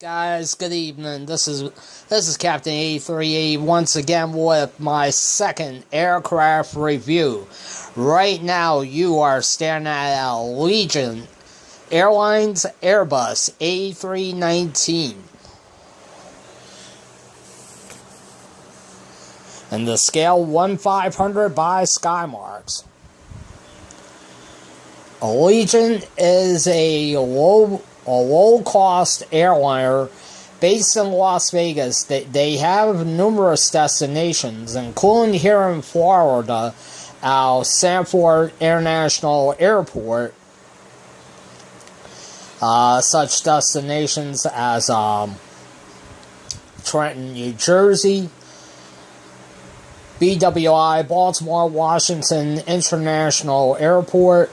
Guys, good evening. This is Captain A3E once again with my second aircraft review. Right now, you are staring at Allegiant Airlines AIRBUS A319. And the scale 1/500 by skymarks. Allegiant is a low-cost airliner based in Las Vegas. They have numerous destinations, including here in Florida, Sanford International Airport. Such destinations as Trenton, New Jersey, BWI, Baltimore, Washington International Airport,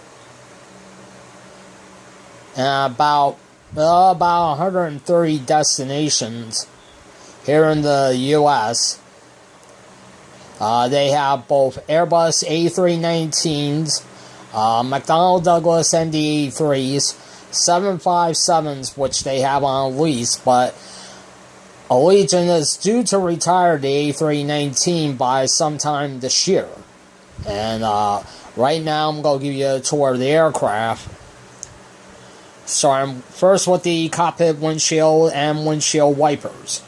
and about 130 destinations here in the U.S. They have both Airbus A319s, McDonnell Douglas ND-3s, 757s, which they have on lease, but Allegiant is due to retire the A319 by sometime this year. And right now I'm going to give you a tour of the aircraft. Starting first with the cockpit windshield and windshield wipers.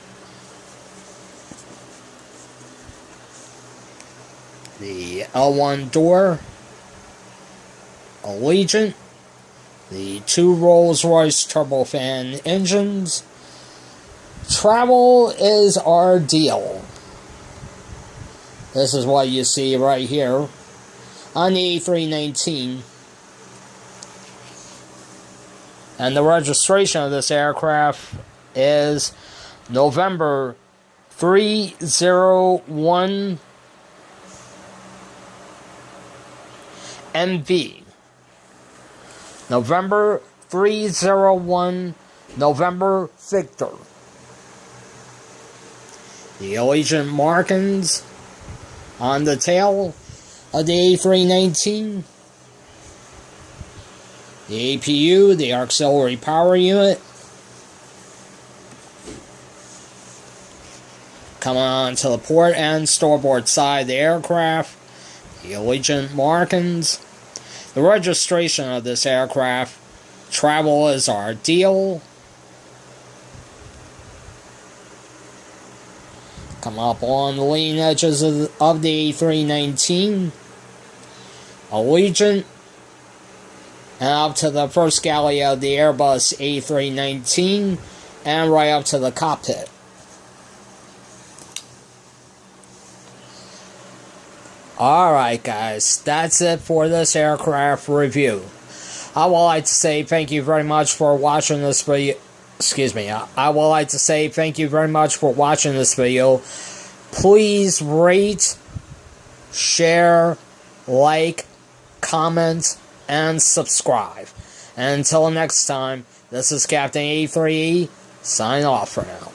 The L1 door, Allegiant, the two Rolls-Royce turbofan engines. Travel is our deal. This is what you see right here on the A319. And the registration of this aircraft is November 301 MV. November 301 November Victor. The Allegiant markings on the tail of the A319. The APU, the auxiliary power unit. Coming on to the port and starboard side of the aircraft. The Allegiant markings. The registration of this aircraft. Travel is our deal. Come up on the leading edges of the A319. Allegiant. And up to the first galley of the Airbus A319, and right up to the cockpit. Alright guys, that's it for this aircraft review. I would like to say thank you very much for watching this video. I would like to say thank you very much for watching this video. Please rate, share, like, comment, and subscribe. And until next time, this is Captain A3E, signing off for now.